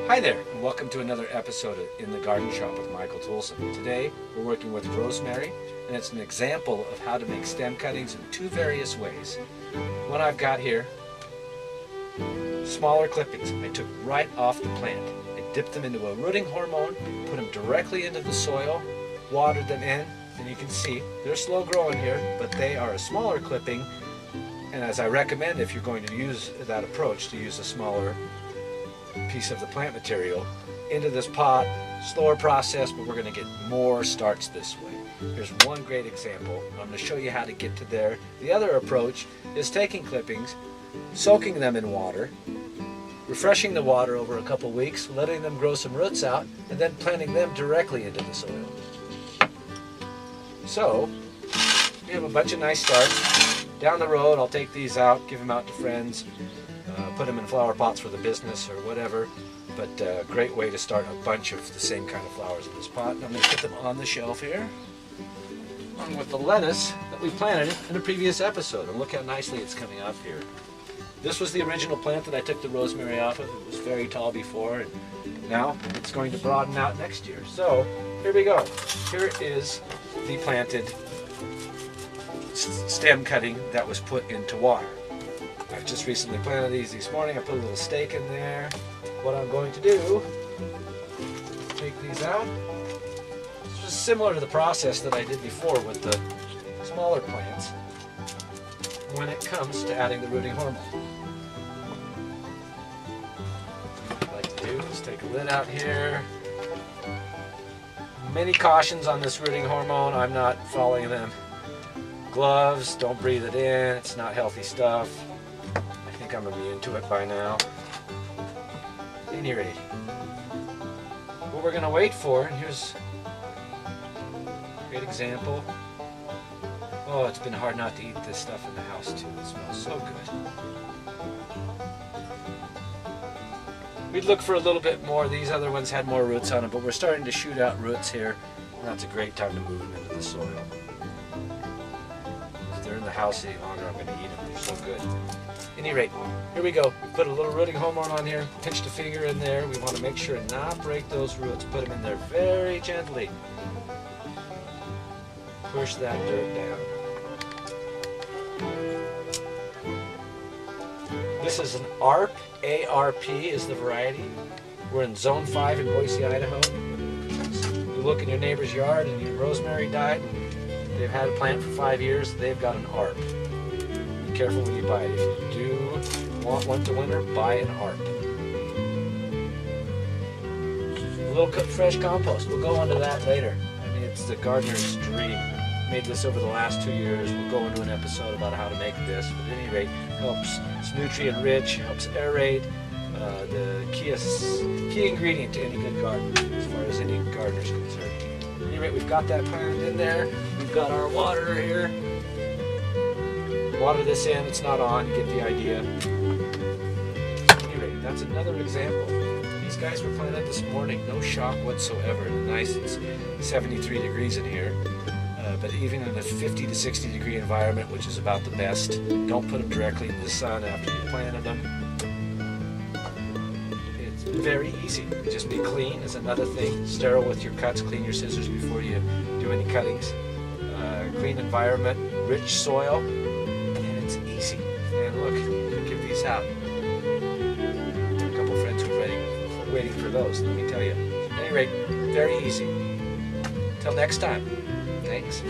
Hi there, and welcome to another episode of In the Garden Shop with Michael Toolson. Today we're working with rosemary, and it's an example of how to make stem cuttings in two various ways. One I've got here, smaller clippings I took right off the plant. I dipped them into a rooting hormone, put them directly into the soil, watered them in, and you can see they're slow growing here, but they are a smaller clipping, and as I recommend if you're going to use that approach, to use a smaller piece of the plant material into this pot. Slower process, but we're going to get more starts this way. Here's one great example. I'm going to show you how to get to there. The other approach is taking clippings, soaking them in water, refreshing the water over a couple weeks, letting them grow some roots out, and then planting them directly into the soil. So we have a bunch of nice starts. Down the road I'll take these out, give them out to friends, put them in flower pots for the business or whatever, but a great way to start a bunch of the same kind of flowers in this pot. And I'm going to put them on the shelf here, along with the lettuce that we planted in a previous episode. And look how nicely it's coming up here. This was the original plant that I took the rosemary off of. It was very tall before, and now it's going to broaden out next year. So here we go. Here is the planted stem cutting that was put into water. I've just recently planted these this morning. I put a little stake in there. What I'm going to do, take these out. This is similar to the process that I did before with the smaller plants when it comes to adding the rooting hormone. What I like to do is take a lid out here. Many cautions on this rooting hormone. I'm not following them. Gloves, don't breathe it in. It's not healthy stuff. I think I'm immune to it by now. At any rate, what we're going to wait for, and here's a great example. Oh, it's been hard not to eat this stuff in the house too. It smells so good. We'd look for a little bit more. These other ones had more roots on them, but we're starting to shoot out roots here. And that's a great time to move them into the soil. If they're in the house any longer, I'm going to eat them. They're so good. At any rate, here we go. Put a little rooting hormone on here, pinched a finger in there. We want to make sure to not break those roots. Put them in there very gently. Push that dirt down. This is an ARP. ARP is the variety. We're in Zone 5 in Boise, Idaho. You look in your neighbor's yard and your rosemary died, and they've had a plant for 5 years, they've got an ARP. Be careful when you buy it. If you do want one to winter, buy an ARP. A little fresh compost. We'll go into that later. I mean, it's the gardener's dream. Made this over the last 2 years. We'll go into an episode about how to make this. But at any rate, helps. It's nutrient rich, helps aerate. The key ingredient to any good garden, as far as any gardener's concerned. At any rate, we've got that planted in there. We've got our water here. Water this in. It's not on. You get the idea. At any rate, that's another example. These guys were planted this morning. No shock whatsoever. Nice. It's 73 degrees in here. But even in a 50 to 60 degree environment, which is about the best, don't put them directly in the sun after you planted them. It's very easy. Just be clean is another thing. Sterile with your cuts. Clean your scissors before you do any cuttings. Clean environment, rich soil, and it's easy. And look, give these out. A couple friends who are waiting for those, let me tell you. At any rate, very easy. Till next time. Thanks.